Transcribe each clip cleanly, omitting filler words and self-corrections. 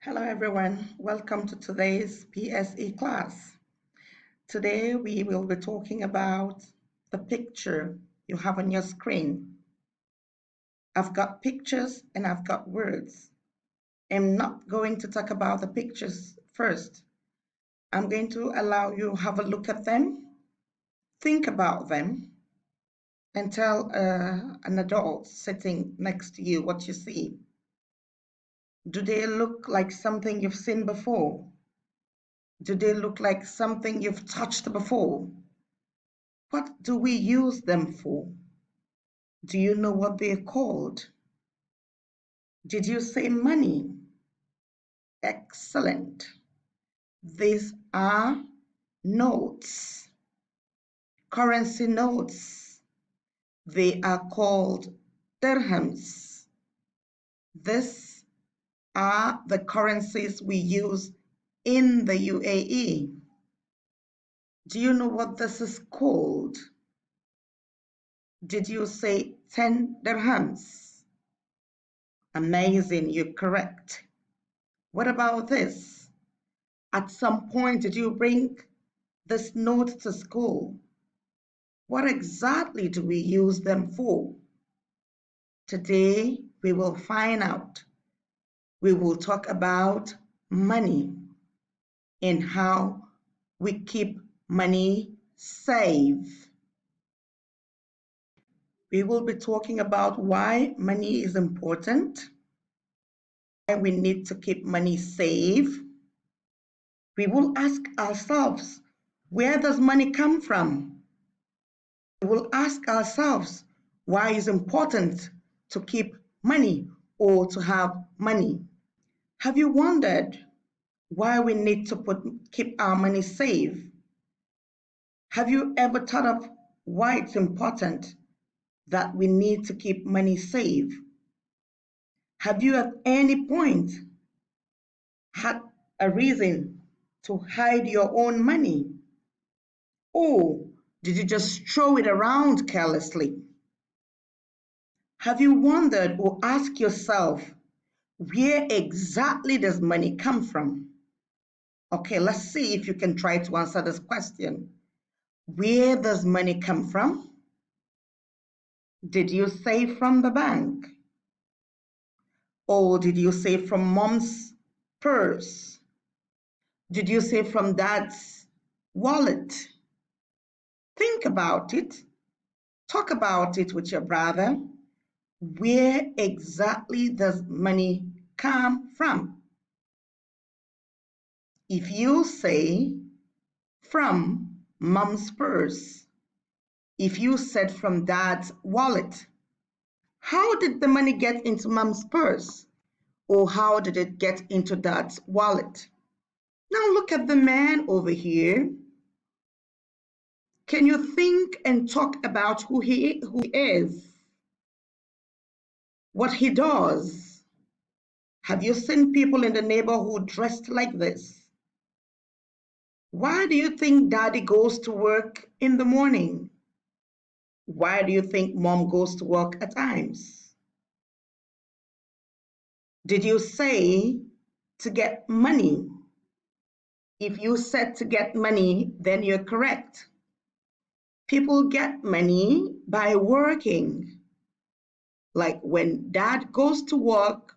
Hello everyone, welcome to today's PSE class. Today we will be talking about the picture you have on your screen. I've got pictures and I've got words. I'm not going to talk about the pictures first. I'm going to allow you to have a look at them, think about them, and tell an adult sitting next to you what you see. Do they look like something you've seen before? Do they look like something you've touched before? What do we use them for? Do you know what they're called? Did you say money? Excellent. These are notes, currency notes. They are called dirhams. These are the currencies we use in the UAE. Do you know what this is called? Did you say 10 dirhams? Amazing, you're correct. What about this? At some point, did you bring this note to school? What exactly do we use them for? Today, we will find out. We will talk about money and how we keep money safe. We will be talking about why money is important, why we need to keep money safe. We will ask ourselves, where does money come from? We will ask ourselves, why it's important to keep money or to have money? Have you wondered why we need to keep our money safe? Have you ever thought of why it's important that we need to keep money safe? Have you at any point had a reason to hide your own money? Or did you just throw it around carelessly? Have you wondered or asked yourself, where exactly does money come from? Okay, let's see if you can try to answer this question. Where does money come from? Did you say from the bank? Or did you say from mom's purse? Did you say from dad's wallet? Think about it. Talk about it with your brother. Where exactly does money come from? If you say from mom's purse, if you said from dad's wallet, how did the money get into mom's purse? Or how did it get into dad's wallet? Now look at the man over here. Can you think and talk about who he is? What he does? Have you seen people in the neighborhood dressed like this? Why do you think daddy goes to work in the morning? Why do you think mom goes to work at times? Did you say to get money? If you said to get money, then you're correct. People get money by working. Like when dad goes to work,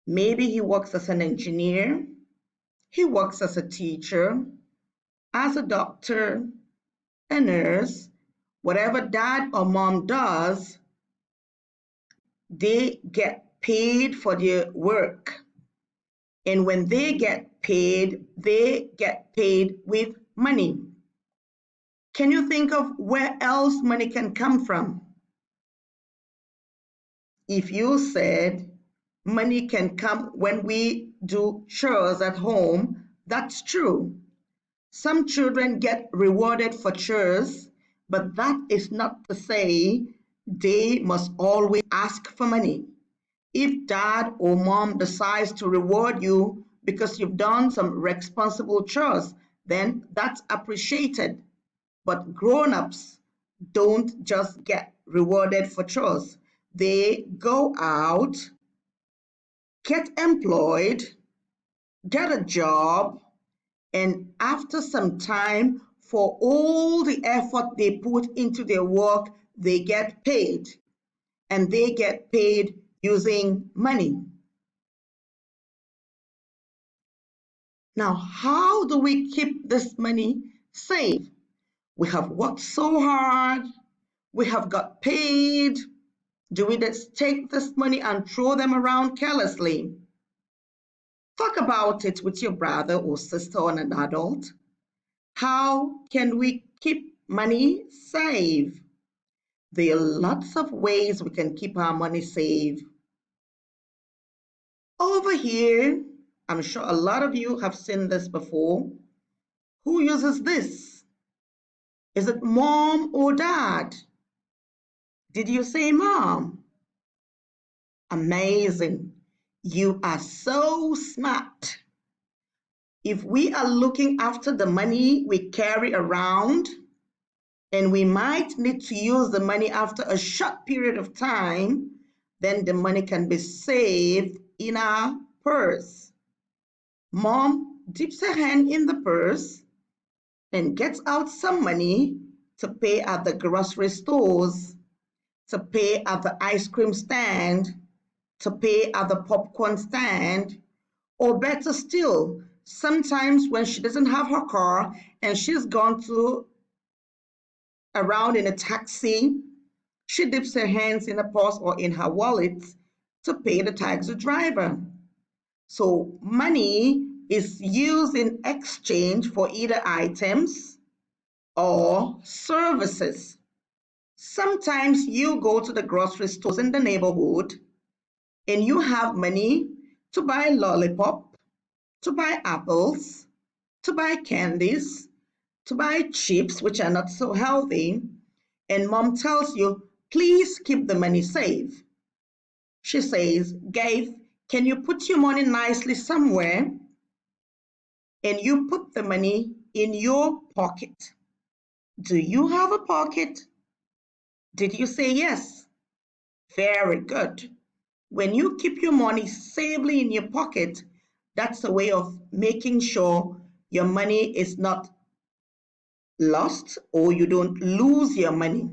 maybe he works as an engineer, he works as a teacher, as a doctor, a nurse, whatever dad or mom does, they get paid for their work. And when they get paid with money. Can you think of where else money can come from? If you said money can come when we do chores at home, that's true. Some children get rewarded for chores, but that is not to say they must always ask for money. If dad or mom decides to reward you because you've done some responsible chores, then that's appreciated. But grown-ups don't just get rewarded for chores. They go out, get employed, get a job, and after some time, for all the effort they put into their work, they get paid. And they get paid using money. Now, how do we keep this money safe? We have worked so hard, we have got paid. Do we just take this money and throw them around carelessly? Talk about it with your brother or sister or an adult. How can we keep money safe? There are lots of ways we can keep our money safe. Over here, I'm sure a lot of you have seen this before. Who uses this? Is it mom or dad? Did you say mom? Amazing. You are so smart. If we are looking after the money we carry around, and we might need to use the money after a short period of time, then the money can be saved in our purse. Mom dips her hand in the purse and gets out some money to pay at the grocery stores, to pay at the ice cream stand, to pay at the popcorn stand, or better still, sometimes when she doesn't have her car and she's gone to around in a taxi, she dips her hands in her purse or in her wallet to pay the taxi driver. So money is used in exchange for either items or services. Sometimes you go to the grocery stores in the neighborhood and you have money to buy lollipop, to buy apples, to buy candies, to buy chips, which are not so healthy, and mom tells you, please keep the money safe. She says, Gabe, can you put your money nicely somewhere? And you put the money in your pocket. Do you have a pocket? Did you say yes? Very good. When you keep your money safely in your pocket, that's a way of making sure your money is not lost or you don't lose your money.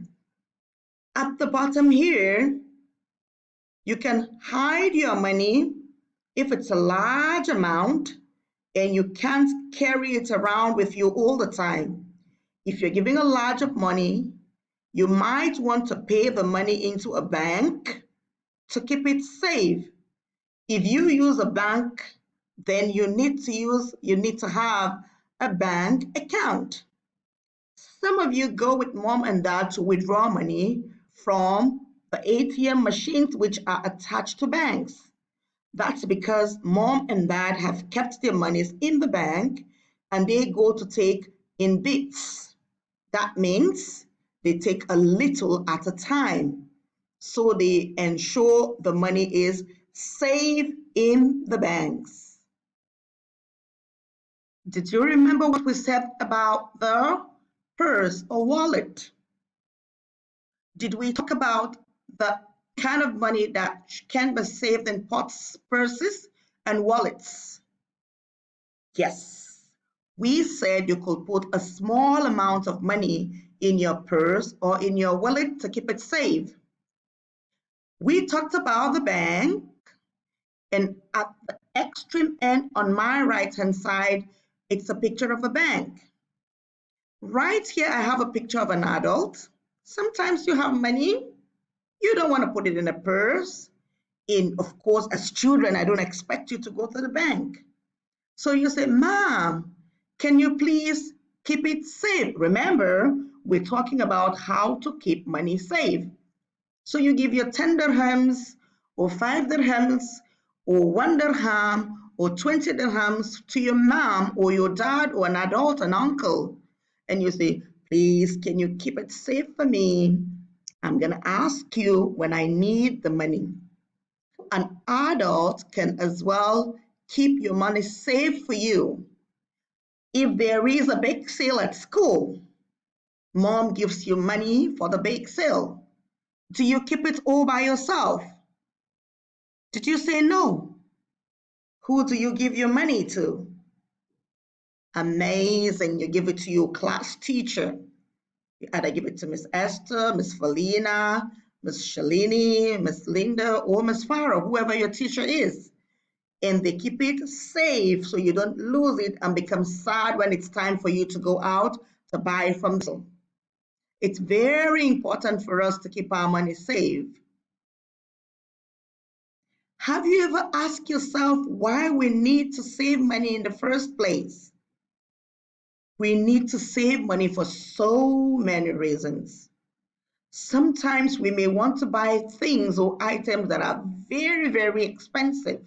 At the bottom here, you can hide your money if it's a large amount and you can't carry it around with you all the time. If you're giving a large of money, you might want to pay the money into a bank to keep it safe. If you use a bank, then you need to have a bank account. Some of you go with mom and dad to withdraw money from the ATM machines which are attached to banks. That's because mom and dad have kept their monies in the bank and they go to take in bits. That means they take a little at a time. So they ensure the money is safe in the banks. Did you remember what we said about the purse or wallet? Did we talk about the kind of money that can be saved in pots, purses, and wallets? Yes. We said you could put a small amount of money in your purse or in your wallet to keep it safe. We talked about the bank, and at the extreme end on my right-hand side, it's a picture of a bank. Right here, I have a picture of an adult. Sometimes you have money, you don't want to put it in a purse. Of course, as children, I don't expect you to go to the bank. So you say, Mom, can you please keep it safe? Remember, we're talking about how to keep money safe. So you give your 10 dirhams or 5 dirhams or 1 dirham or 20 dirhams to your mom or your dad or an adult, an uncle. And you say, please, can you keep it safe for me? I'm going to ask you when I need the money. An adult can as well keep your money safe for you. If there is a bake sale at school, mom gives you money for the bake sale. Do you keep it all by yourself? Did you say no? Who do you give your money to? Amazing. You give it to your class teacher. You either give it to Miss Esther, Miss Felina, Miss Shalini, Miss Linda, or Miss Farah, whoever your teacher is. And they keep it safe so you don't lose it and become sad when it's time for you to go out to buy from them. It's very important for us to keep our money safe. Have you ever asked yourself why we need to save money in the first place? We need to save money for so many reasons. Sometimes we may want to buy things or items that are very, very expensive.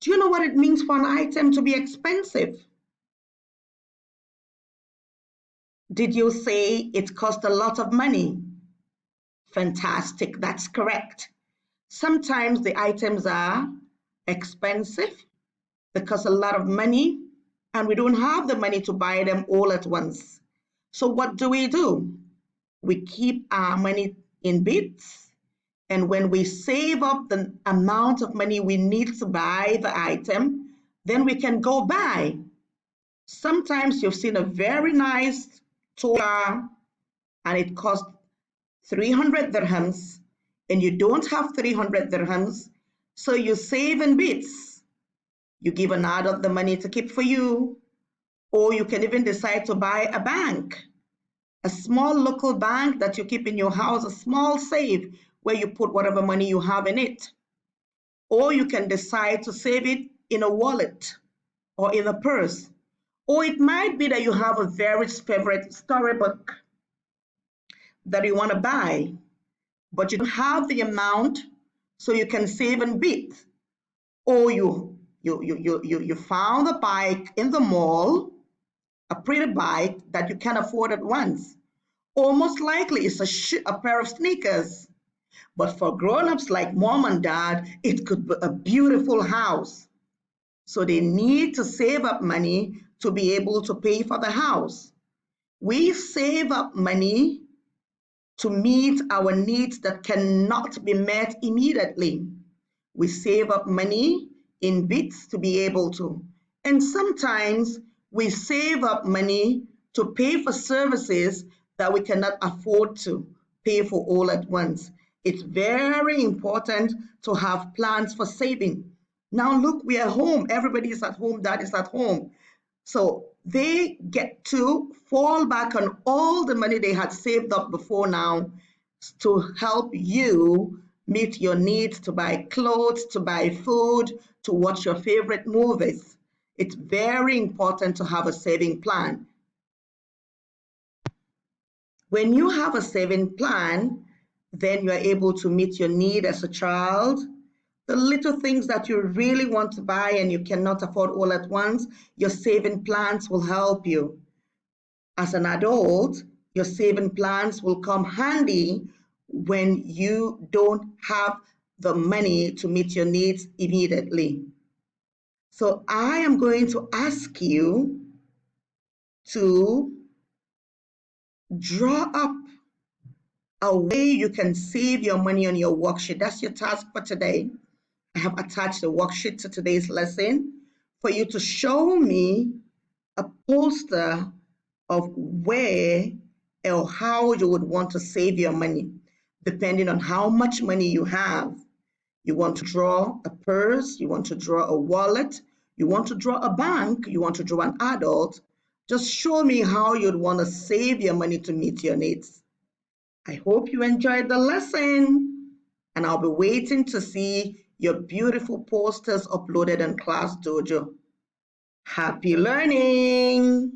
Do you know what it means for an item to be expensive? Did you say it cost a lot of money? Fantastic, that's correct. Sometimes the items are expensive, they cost a lot of money, and we don't have the money to buy them all at once. So what do? We keep our money in bits, and when we save up the amount of money we need to buy the item, then we can go buy. Sometimes you've seen a very nice car and it costs 300 dirhams and you don't have 300 dirhams, so you save in bits. You give an adult the money to keep for you, or you can even decide to buy a bank, a small local bank that you keep in your house, a small safe where you put whatever money you have in it. Or you can decide to save it in a wallet or in a purse. Or it might be that you have a very favorite storybook that you want to buy, but you don't have the amount, so you can save in bits. Or you found a bike in the mall, a pretty bike that you can afford at once. Or most likely it's a pair of sneakers. But for grown-ups like mom and dad, it could be a beautiful house. So they need to save up money to be able to pay for the house. We save up money to meet our needs that cannot be met immediately. We save up money in bits to be able to. And sometimes we save up money to pay for services that we cannot afford to pay for all at once. It's very important to have plans for saving. Now look, we are home. Everybody is at home. Dad is at home. So they get to fall back on all the money they had saved up before now to help you meet your needs, to buy clothes, to buy food, to watch your favorite movies. It's very important to have a saving plan. When you have a saving plan, then you are able to meet your need as a child. The little things that you really want to buy and you cannot afford all at once, your saving plans will help you. As an adult, your saving plans will come handy when you don't have the money to meet your needs immediately. So I am going to ask you to draw up a way you can save your money on your worksheet. That's your task for today. I have attached a worksheet to today's lesson for you to show me a poster of where or how you would want to save your money, depending on how much money you have. You want to draw a purse, you want to draw a wallet, you want to draw a bank, you want to draw an adult. Just show me how you'd want to save your money to meet your needs. I hope you enjoyed the lesson, and I'll be waiting to see your beautiful posters uploaded in Class Dojo. Happy learning!